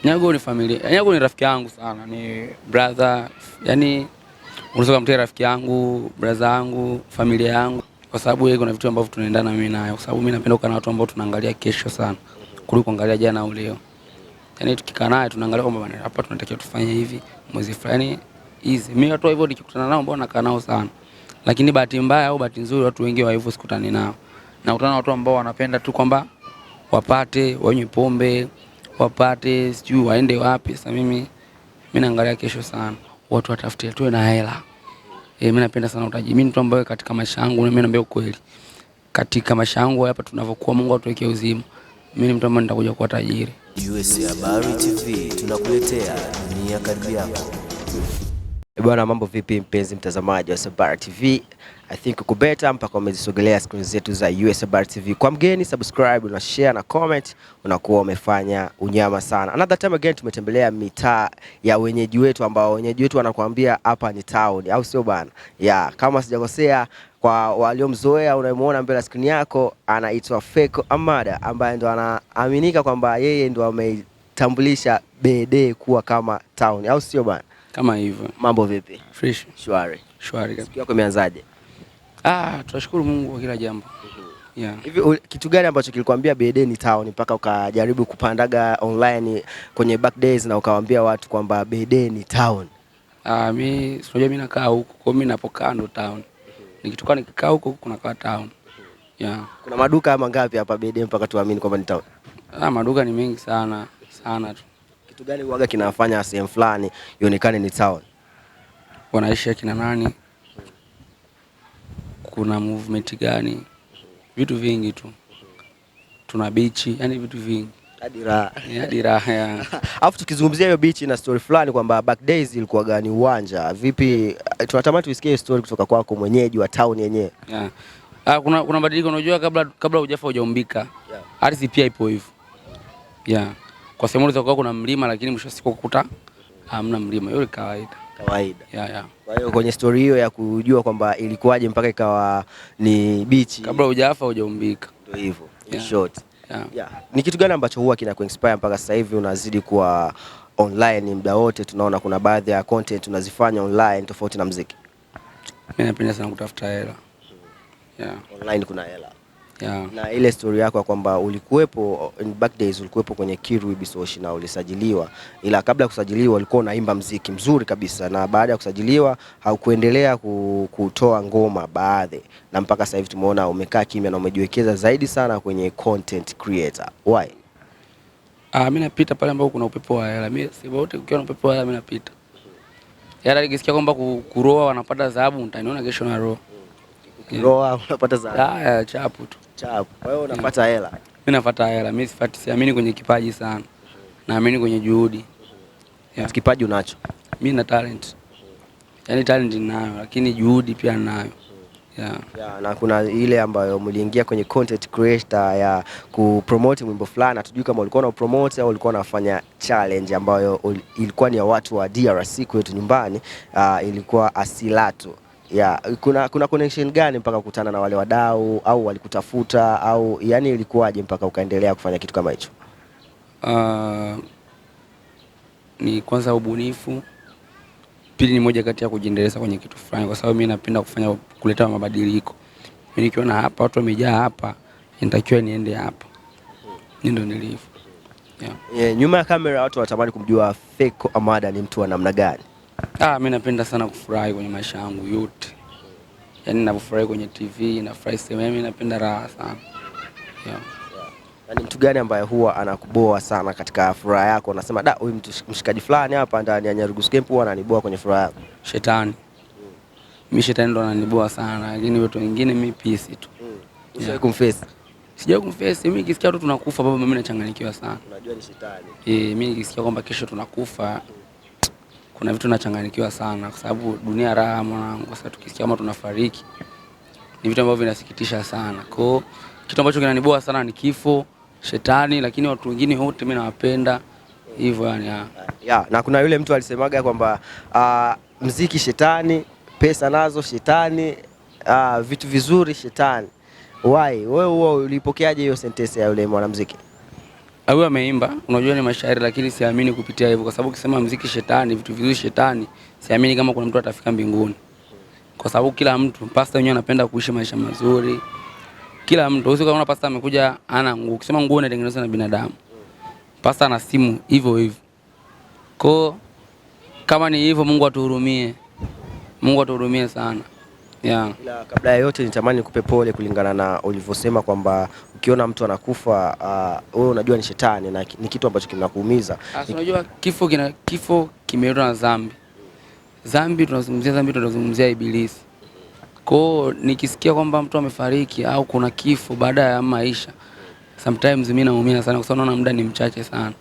Nyago ni familia. Nyago ni rafiki yangu sana, ni brother. Yani unaweza kumtia rafiki yangu, brother yangu, familia yangu, kwa sababu yeye kuna vitu ambavyo tunaendana mimi naye, kwa sababu mimi napenda kukaa na watu ambao tunaangalia kesho sana kuliko kuangalia jana au leo. Yani tukikaa naye tunaangalia kwamba bwana, hapa tunatakiwa tufanye hivi mwezi fulani hizi. Mimi watu hivyo nikikutana nao ambao nakaa nao sana. Lakini bahati mbaya au bahati nzuri watu wengi wa hivyo sikutani nao. Nakutana na watu ambao wanapenda tu kwamba wapate, wanywe pombe, wapate, sijui waende wapi. Sasa mimi naangalia kesho sana. Watu watafutie tuwe na hela. Mimi napenda sana utajiri. Mimi mtu ambaye katika maisha yangu, mimi naambia ukweli, katika maisha yangu hapa tunavyokuwa, Mungu atuwekee uzima, mimi ni mtu ambaye nitakuja kuwa tajiri. USA Habari TV tunakuletea dunia karibu yako. Bwana, mambo vipi mpenzi mtazamaji wa USA Habari TV? I think uko better mpaka umezisogelea screen zetu za USA Habari TV. Kwa mgeni, subscribe na share na comment, unakuwa umefanya unyama sana. Another time again tumetembelea mitaa ya wenyeji wetu ambao wenyeji wetu wanakuambia hapa ni town, au sio bana? Kama sijakosea, kwa waliomzoea unayemuona mbele ya screen yako anaitwa Feko Amada, ambaye ndo anaaminika kwamba yeye ndo ametambulisha BD kuwa kama town, au sio bana? Kama hivyo. Mambo vipi? Fresh. Shwari. Shwari kabisa. Siku yako imeanzaje? Tunashukuru Mungu kwa kila jambo. Hivi kitu gani ambacho kilikwambia BD ni town mpaka ukajaribu kupandaga online kwenye back days na ukawaambia watu kwamba BD ni town? Mimi unajua mimi nakaa huko, kwa mimi napokaa ndo town. Nikitoka nikikaa huko kunakaa town. Kuna maduka mangapi hapa BD mpaka tuamini kwamba ni town? Maduka ni mengi sana tu. Kitu gani huaga kinafanya sehemu fulani ionekane ni town? Wanaishi kina nani? Kuna movement gani? Vitu vingi tu. Tuna beach, yani vitu vingi. Hadi raha. Alafu tukizungumzia hiyo beach na story fulani kwamba back days ilikuwa gani uwanja. Vipi, tunatamani tuisikie story kutoka kwako mwenyeji wa town yenyewe. Kuna mabadiliko, unajua kabla hujafa hujaumbika. Ardhi pia ipo hivyo. Kwa sehemu za kuna mlima, lakini mwisho siku kukuta hamna mlima. Hiyo ni kawaida. Kwa hiyo kwenye story hiyo ya kujua kwamba ilikuwaje mpaka ikawa ni beach, kabla hujafa hujaumbika. Ndio hivyo. In short. Ni kitu gani ambacho huwa kinakuinspire mpaka sasa hivi unazidi kuwa online muda wote? Tunaona kuna baadhi ya content unazifanya online tofauti na muziki. Mimi napenda sana kutafuta hela. Online kuna hela. Na ile story yako kwamba ulikuwepo in back days, ulikuwepo kwenye Kiru Ibisoshi na ulisajiliwa, ila kabla ya kusajiliwa ulikuwa unaimba muziki mzuri kabisa, na baada ya kusajiliwa haukuendelea kutoa ngoma baadhi, na mpaka sasa hivi tumeona umekaa kimya na umejiwekeza zaidi sana kwenye content creator. Why? Mimi napita pale ambapo kuna upepo wa hela. Mimi si wote ukiwa na upepo wa hela mimi napita. Nikisikia kwamba kuroa wanapata dhahabu, nitaniona kesho na roho. Roa unapata dhahabu. Chapu tu. Chapu. Kwa hiyo unapata hela. Mimi napata hela. Mimi siamini kwenye kipaji sana. Naamini kwenye juhudi. Kipaji unacho? Mimi na talent. Yaani talent ninayo, lakini juhudi pia ninayo. Na kuna ile ambayo mliingia kwenye content creator ya kupromote wimbo fulani, hatujui kama ulikuwa na promote au ulikuwa unafanya challenge ambayo ilikuwa ni ya watu wa DRC kwetu nyumbani, ilikuwa Asilato. Kuna connection gani mpaka kukutana na wale wadau, au walikutafuta, au yani ilikuwaje mpaka ukaendelea kufanya kitu kama hicho? Ni kwanza ubunifu, pili ni moja kati ya kujiendeleza kwenye kitu fulani, kwa sababu mimi napenda kuleta mabadiliko. Mimi nikiona hapa watu wamejaa hapa, nitakiwa niende hapa. Ndio nilivyo. Nyuma ya kamera watu wanatamani kumjua Feko Amada ni mtu wa namna gani? Mimi napenda sana kufurahi kwenye maisha yangu yote. Yaani ninapofurahi kwenye TV, nafurahi sema, mimi napenda raha sana. Ni mtu gani ambaye huwa anakuboa sana katika furaha yako? Unasema huyu mtu mshikaji fulani hapa ndani ya Nyarugusu Camp huwa ananiboa kwenye furaha yako? Shetani. Mimi shetani ndo ananiboa sana, lakini watu wengine mimi peace tu. Ushawahi kumface? Sijawahi kumface. Mimi nikisikia tu tunakufa baba, mimi nachanganyikiwa sana. Unajua ni shetani. Mimi nikisikia kwamba kesho tunakufa, kuna vitu nachanganyikiwa sana, kwa sababu dunia raha mwanangu. Kwa sababu tukisikia kama tunafariki ni vitu ambavyo vinasikitisha sana. Kwa hiyo kitu ambacho kinaniboa sana ni kifo, shetani, lakini watu wengine wote mimi nawapenda hivyo yani. Na kuna yule mtu alisemaga kwamba muziki shetani, pesa nazo shetani, vitu vizuri shetani. Why? Wewe ulipokeaje hiyo sentence ya yule mwanamuziki? Au ameimba, unajua ni mashairi, lakini siamini kupitia hivyo, kwa sababu ukisema muziki shetani, vitu vizuri shetani, siamini kama kuna mtu atafika mbinguni. Kwa sababu kila mtu, pasta wenyewe anapenda kuishi maisha mazuri. Kila mtu, usiona pasta amekuja ana nguo. Ukisema nguo inatengenezwa na binadamu. Pasta ana simu hivyo hivyo. Kwa kama ni hivyo, Mungu atuhurumie. Mungu atuhurumie sana. Yeah. Ila kabla ya yote nitamani nikupe pole kulingana na ulivyosema kwamba ukiona mtu anakufa wewe unajua ni shetani na ni kitu ambacho kinakuumiza. Unajua kifo kimeletwa na dhambi. Dhambi tunazungumzia ibilisi. Kwa nikisikia kwamba mtu amefariki au kuna kifo baada ya maisha, sometimes mimi naumia sana kwa sababu naona muda ni mchache sana.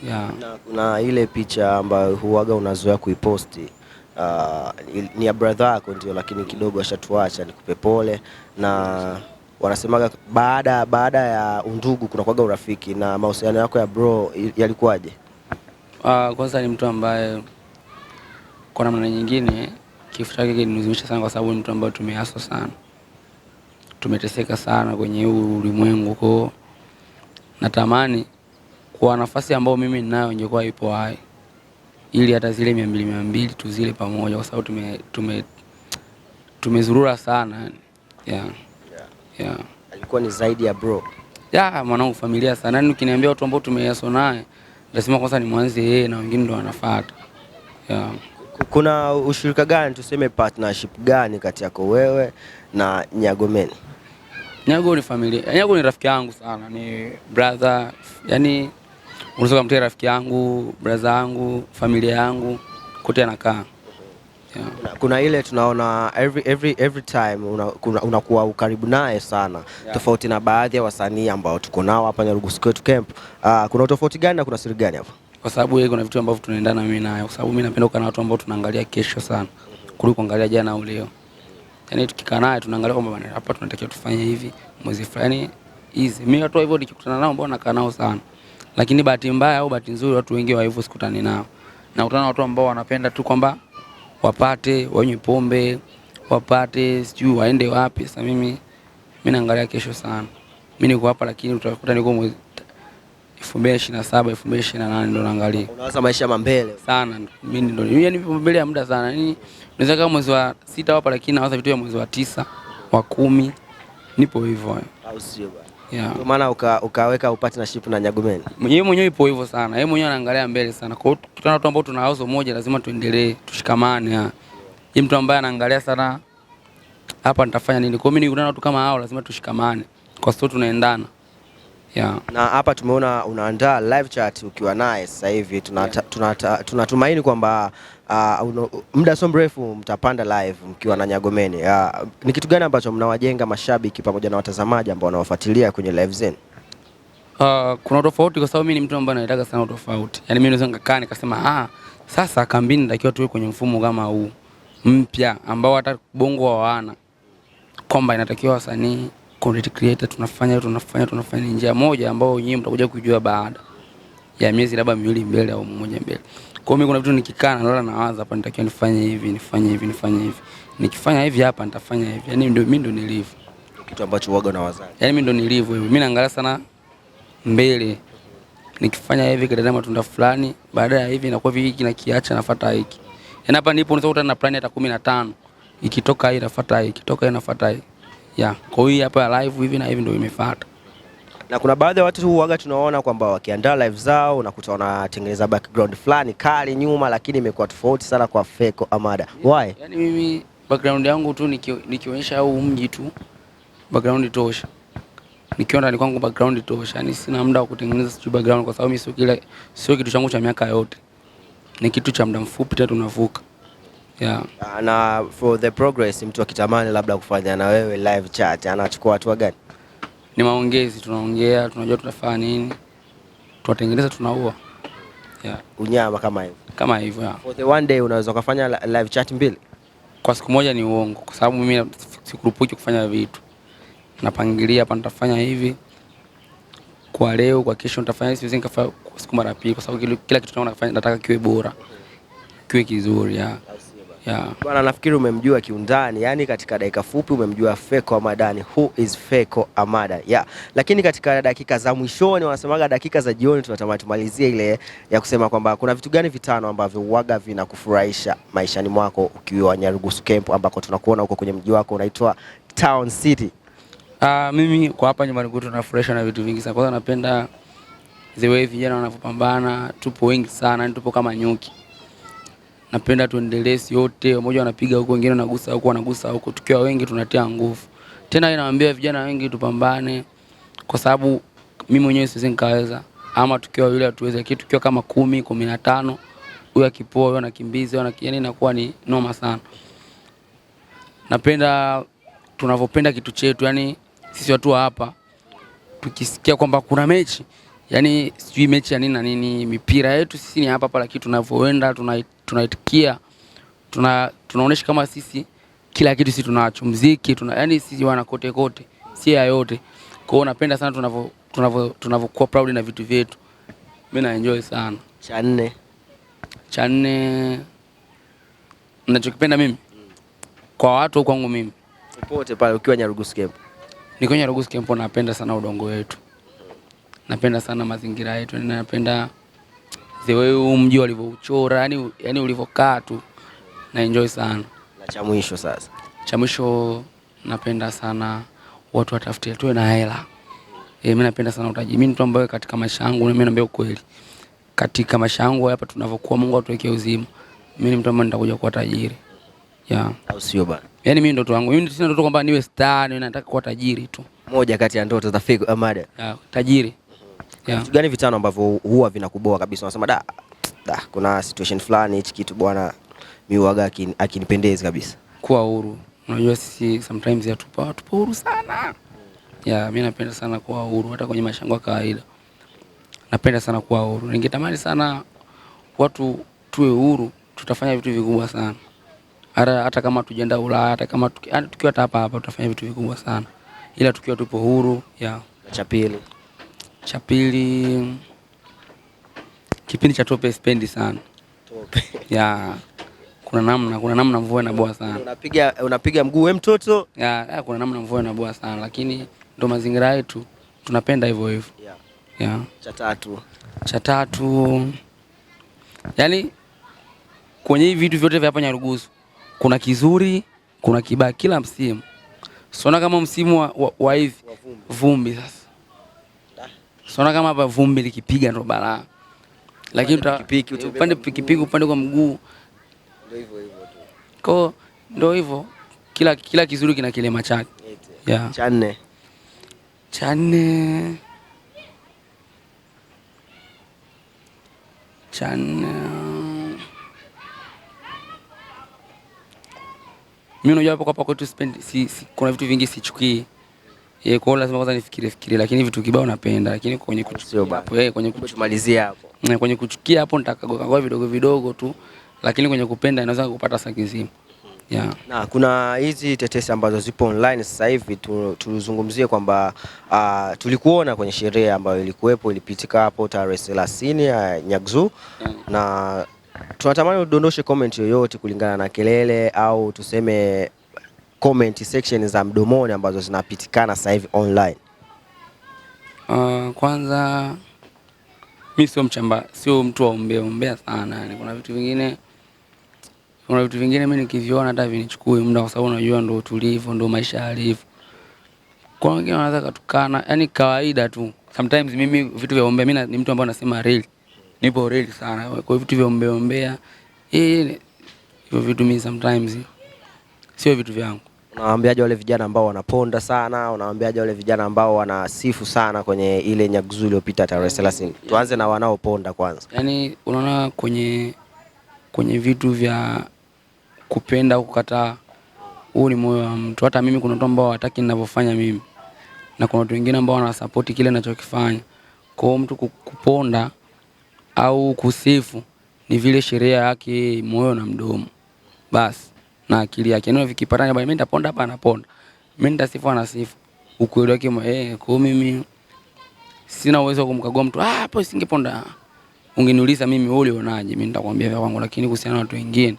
Yeah. Na kuna ile picha ambayo huaga unazoea kuiposti ni ya brother yako ndio, lakini kidogo ashatuacha. Nikupe pole, na wanasemaga baada ya undugu kuna kuaga urafiki, na mahusiano yako ya bro yalikuwaje? Kwanza ni mtu ambaye kwa namna nyingine kifo chake kilinihuzunisha sana, kwa sababu ni mtu ambaye tumeaswa sana, tumeteseka sana kwenye ulimwengu. Kwa natamani kwa nafasi ambayo mimi ninayo ingekuwa ipo hai, ili hata zile 200 tuzile pamoja, kwa sababu tumezurura sana. Yeah. Alikuwa ni zaidi ya bro. Mwanangu, familia sana. Yaani ukiniambia watu ambao tumeaso naye, nasema kwanza ni mwanze yeye na wengine ndio wanafuata. Yeah. Kuna ushirika gani, tuseme partnership gani kati yako wewe na Nyagomen? Nyago ni familia. Nyago ni rafiki yangu sana, ni brother. Yaani unaweza kumtia rafiki yangu, brother yangu, familia yangu, kote anakaa. Yeah. Kuna ile tunaona every time unakuwa ukaribu naye sana. Yeah. Tofauti na baadhi ya wasanii ambao tuko nao hapa Nyarugusu Square Camp. Kuna tofauti gani na kuna siri gani hapa? Kwa sababu yeye kuna vitu ambavyo tunaendana mimi naye, kwa sababu mimi napenda kukaa na watu ambao tunaangalia kesho sana kuliko kuangalia jana au leo. Yaani tukikaa naye tunaangalia kwamba bwana, hapa tunatakiwa tufanye hivi mwezi fulani hizi. Mimi watu hivyo nikikutana nao ambao nakaa nao sana. Lakini bahati mbaya au bahati nzuri, watu wengi wa hivyo sikutani nao. Nakutana na watu ambao wanapenda tu kwamba wapate, wanywe pombe, wapate, sijui waende wapi. Sasa mimi naangalia kesho sana. Mimi niko hapa, lakini utakuta niko mwezi 2027, 2028 ndo naangalia. Unawaza maisha mbele sana. Mimi ndo yaani nipo mbele ya muda sana. Yaani naweza kama mwezi wa 6 hapa, lakini nawaza vitu vya mwezi wa 9, wa 10. Nipo hivyo. Au sio bwana? Yeah. Kwa maana ukaweka partnership na Nyagomen. Yeye mwenyewe ipo hivyo sana. Yeye mwenyewe anaangalia mbele sana. Kwa hiyo tukutana watu ambao tuna wazo moja, lazima tuendelee, tushikamane. Yeye mtu ambaye anaangalia sana hapa nitafanya nini. Kwa hiyo mimi nikutana na watu kama hao, lazima tushikamane, kwa sababu tunaendana. Yeah. Na hapa tumeona unaandaa live chat ukiwa naye sasa hivi. Tunatumaini kwamba muda so mrefu mtapanda live mkiwa na Nyagomen. Ni kitu gani ambacho mnawajenga mashabiki pamoja na watazamaji ambao wanawafuatilia kwenye live zenu? Kuna tofauti, kwa sababu mimi ni mtu ambaye anataka sana tofauti. Yaani mimi naweza nikakaa nikasema sasa kambini natakiwa tuwe kwenye mfumo kama huu mpya ambao hata bongo hawana, kwamba inatakiwa wasanii content creator tunafanya njia moja ambao nyinyi mtakuja kujua baada ya miezi labda 2 mbele au 1 mbele. Kwa hiyo mimi kuna vitu nikikaa na lala nawaza hapa nitakiwa nifanye hivi. Nikifanya hivi hapa nitafanya hivi. Yaani mimi ndo nilivyo. Kitu ambacho huaga na wazazi. Yaani mimi ndo nilivyo hivi. Mimi naangalia sana mbele. Nikifanya hivi kadada matunda fulani, baada ya hivi inakuwa hiki na kiacha nafuata hiki. Yaani hapa ndipo unaweza kutana na plan hata 15. Ikitoka hii inafuata hii, ikitoka hii inafuata hii. Yeah. Kwa hiyo hapa live hivi na hivi ndio imefuata. Na kuna baadhi ya watu huaga tunaona kwamba wakiandaa live zao unakuta wanatengeneza background fulani kali nyuma, lakini imekuwa tofauti sana kwa Feko Amada. Why? Yaani mimi background yangu tu nikionyesha au mji tu background tosha. Nikiona ndani kwangu background tosha. Yaani sina muda wa kutengeneza sijui background, kwa sababu mimi sio kitu changu cha miaka yote. Ni kitu cha muda mfupi tu tunavuka. Yeah. Na for the progress, mtu akitamani labda kufanya na wewe live chat anachukua hatua gani? Ni maongezi, tunaongea, tunajua tutafanya nini, tunatengeneza, tunaua. Yeah. Unyama kama hivyo. Kama hivyo. Yeah. For the one day unaweza kufanya live chat 2 kwa siku moja? Ni uongo, kwa sababu mimi sikurupuki kufanya vitu. Napangilia hapa nitafanya hivi kwa leo, kwa kesho nitafanya hivi, nikafanya kwa siku mara 2, kwa sababu kila kitu nataka kiwe bora, kiwe kizuri. Yeah. Yeah. Bwana, nafikiri umemjua kiundani, yani katika dakika fupi umemjua Feko Amadani. Who is Feko Amadani? Yeah. Lakini katika dakika za mwishoni, wanasemaga dakika za jioni tunatamani tumalizie ile ya kusema kwamba kuna vitu gani vitano ambavyo uwaga vinakufurahisha maishani mwako ukiwa Nyarugusu Camp, ambako tunakuona huko kwenye mji wako unaitwa Town City. Mimi kwa hapa nyumbani kwetu nafurahisha na vitu vingi sana. Kwanza napenda the way vijana wanavyopambana, tupo wengi sana, tupo kama nyuki. Napenda tuendelee yote, mmoja wanapiga huko, wengine wanagusa huko, wanagusa huko. Tukiwa wengi tunatia nguvu. Tena inawaambia vijana wengi tupambane, kwa sababu mimi mwenyewe siwezi nikaweza, ama tukiwa yule hatuweza kitu. Tukiwa kama 10, 15, huyu akipoa, huyu anakimbiza, yani inakuwa ni noma sana. Napenda tunavyopenda kitu chetu, yani sisi watu hapa tukisikia kwamba kuna mechi, yani sijui mechi ya nini na nini, mipira yetu sisi ni hapa, lakini tunavyoenda tunaitikia, tunaonesha kama sisi kila kitu sisi tunacho, muziki yani sisi wana kote kote, si ya yote. Kwa hiyo napenda sana tunavyokuwa proud na vitu vyetu. Mimi na enjoy sana. Cha nne ninachokipenda mimi kwa watu kwangu mimi, popote pale ukiwa Nyarugusu Camp. Niko Nyarugusu Camp, napenda sana udongo wetu. Napenda sana mazingira yetu, napenda the way mji ulivyochora, yani ulivyokaa tu, na enjoy sana. Na cha mwisho sasa? Cha mwisho napenda sana watu watafutie tuwe na hela. Mimi napenda sana utajiri. Mimi mtu ambaye katika maisha yangu, mimi naambia ukweli, katika maisha yangu hapa tunavyokuwa, Mungu atuwekee uzima, mimi ni mtu ambaye nitakuja kuwa tajiri. Yeah. Au sio bana? Yani mimi ndoto yangu, mimi sina ndoto kwamba niwe star, mimi nataka kuwa tajiri tu. Moja kati ya ndoto za Feko Amadani. Yeah, tajiri. Yeah. Vitu gani vitano ambavyo huwa vinakuboa kabisa? Unasema kuna situation fulani hichi kitu bwana mimi huaga akinipendeza kabisa. Kuwa huru. Unajua sisi sometimes tupo huru sana. Yeah, mimi napenda sana kuwa huru hata kwenye maisha yangu ya kawaida. Napenda sana kuwa huru. Ningetamani sana watu tuwe huru, tutafanya vitu vikubwa sana. Hata kama tujaenda Ulaya, hata kama tukiwa hapa tutafanya vitu vikubwa sana. Ila tukiwa tupo huru. Yeah. Cha pili kipindi cha tope spendi sana. Tope. Yeah. Kuna namna mvua inaboa sana. Unapiga mguu wewe mtoto? Yeah, kuna namna mvua inaboa sana, lakini ndo mazingira yetu tunapenda hivyo hivyo. Yeah. Yeah. Cha tatu yani kwenye hivi vitu vyote vya hapa Nyarugusu kuna kizuri, kuna kibaya kila msimu. Siona kama msimu wa hivi vumbi sasa. Siona kama hapa vumbi likipiga ndo balaa. Lakini upande pikipiki, upande kwa mguu ndio hivyo tu. Kwa ndio hivyo, kila kizuri kina kilema chake. Yeah. Cha nne mimi unajua hapa kwetu kuna vitu vingi sichukii. Kwa hiyo lazima kwanza nifikirie, lakini vitu kibao napenda, lakini kwenye kuchumalizia hapo. Kwenye kuchukia hapo nitakagoa vidogo vidogo tu, lakini kwenye kupenda inaweza kupata saki nzima. Yeah. Na kuna hizi tetesi ambazo zipo online sasa hivi, tuzungumzie kwamba tulikuona kwenye sherehe ambayo ilipitika hapo tarehe 30 ya Nyarugusu. Yeah. Na tunatamani udondoshe comment yoyote kulingana na kelele au tuseme comment section za mdomoni ambazo zinapitikana sasa hivi online. Kwanza mimi sio mtu wa ombea sana, yani kuna vitu vingine mimi nikiviona hata vinichukue muda, kwa sababu unajua ndo utulivu, ndo maisha yalivyo. Kwa wengine wanaweza kutukana, yani kawaida tu. Sometimes mimi vitu vya ombea, mimi ni mtu ambaye nasema real. Nipo real sana. Kwa vitu vya ombea hivyo vitu mimi sometimes sio vitu vyangu. Unawaambiaje wale vijana ambao wanaponda sana? Unawaambiaje wale vijana ambao wanasifu sana kwenye ile Nyarugusu iliyopita tarehe 30? Tuanze na wanaoponda kwanza. Yani unaona kwenye vitu vya kupenda kukataa, huu ni moyo wa mtu. Hata mimi kuna watu ambao hawataki ninavyofanya mimi, na kuna watu wengine ambao wanasupport kile ninachokifanya. Kwa hiyo mtu kuponda au kusifu ni vile sheria yake, moyo na mdomo basi na akili yake. Ndio vikipatana, bali mimi nitaponda hapa anaponda, mimi nitasifu anasifu, ukweli wake. Kwa mimi sina uwezo wa kumkagua mtu hapo, singeponda. Ungeniuliza mimi wewe ulionaje, mimi nitakwambia vya kwangu, lakini kuhusiana na watu wengine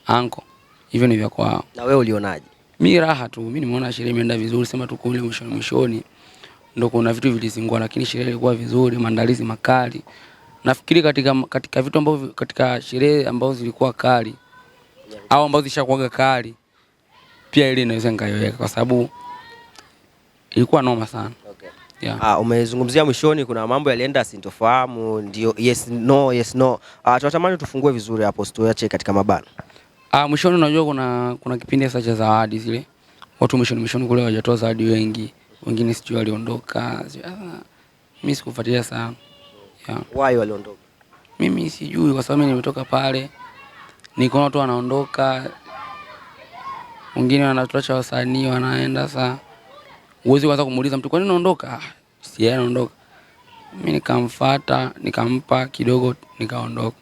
anko hivyo ni vya kwao. Na wewe ulionaje? Mimi raha tu, mimi nimeona sherehe imeenda vizuri, sema tu kule mwishoni ndio kuna vitu vilizingua, lakini sherehe ilikuwa vizuri, maandalizi makali. Nafikiri katika vitu ambavyo katika sherehe ambazo zilikuwa kali au ambazo zishakuwa kali pia ile inaweza nikaiweka kwa sababu ilikuwa noma sana. Okay. Yeah. Umezungumzia mwishoni kuna mambo yalienda sintofahamu, ndio yes no. Tunatamani tufungue vizuri hapo, tuache katika mabano. Mwishoni unajua kuna kipindi sasa cha zawadi zile. Watu mwishoni kule hawajatoa zawadi wengi. Wengine sijui waliondoka. Mimi sikufuatilia sana. Yeah. Why waliondoka? Mimi sijui kwa sababu mimi nimetoka pale. Niko na watu wanaondoka. Wengine wanatuacha wasanii wanaenda sasa. Uwezi kwanza kumuuliza mtu kwa nini unaondoka? Si yeye anaondoka. Mimi nikamfuata, nikampa kidogo nikaondoka.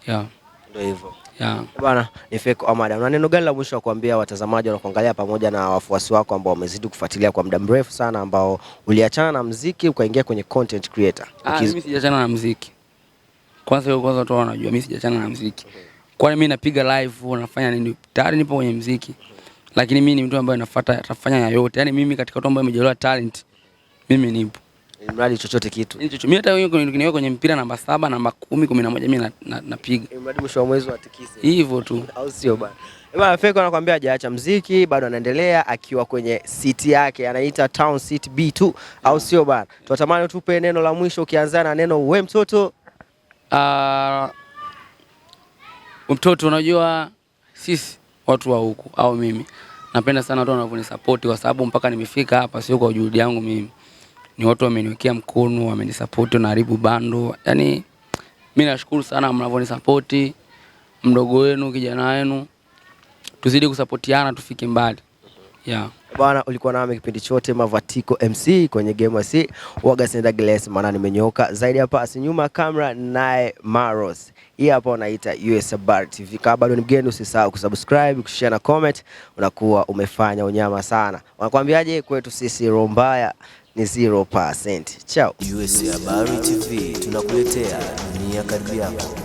Yeah. Ndio hivyo. Yeah. Bwana, ni Feco Ahmad. Una neno gani la mwisho wa kuambia watazamaji wanaokuangalia pamoja na wafuasi wako ambao wamezidi kufuatilia kwa muda mrefu sana, ambao uliachana na muziki ukaingia kwenye content creator? Mimi sijaachana na muziki. Kwanza watu wanajua mimi sijaachana na muziki. Kwani mimi napiga live, nafanya nini? Tayari nipo kwenye muziki. Lakini mimi ni mtu ambaye nafanya yote. Yaani mimi katika watu ambao wamejaliwa talent, mimi nipo. Mradi chochote kitu. Mimi hata nikiwa kwenye mpira namba 7, namba 10, 11 mimi napiga. Mradi mwisho wa mwezi watikise. Hivyo tu. Au sio bwana? Bwana Feco anakuambia hajaacha muziki, bado anaendelea akiwa kwenye city yake, anaita Town City B2, au sio bwana? Tunatamani tupe neno la mwisho ukianza na neno wewe mtoto. Mtoto, unajua sisi watu wa huku au mimi napenda sana watu wanavyonisupport kwa sababu mpaka nimefika hapa sio kwa juhudi yangu mimi. Ni watu wameniwekea mkono, wamenisupport na haribu bando. Yaani mimi nashukuru sana mnavyonisupport. Mdogo wenu, kijana wenu. Tuzidi kusupportiana tufike mbali. Yeah. Bwana, ulikuwa nami kipindi chote Mavatiko MC kwenye Game C. Waga senda glass maana nimenyoka. Zaidi hapa asinyuma kamera naye Maros. Hii hapa unaita USABAR TV. Kama bado ni mgeni usisahau kusubscribe, kushare na comment, unakuwa umefanya unyama sana. Wanakuambiaje kwetu sisi roho mbaya ni 0%. Ciao. USABAR TV tunakuletea dunia karibu yako.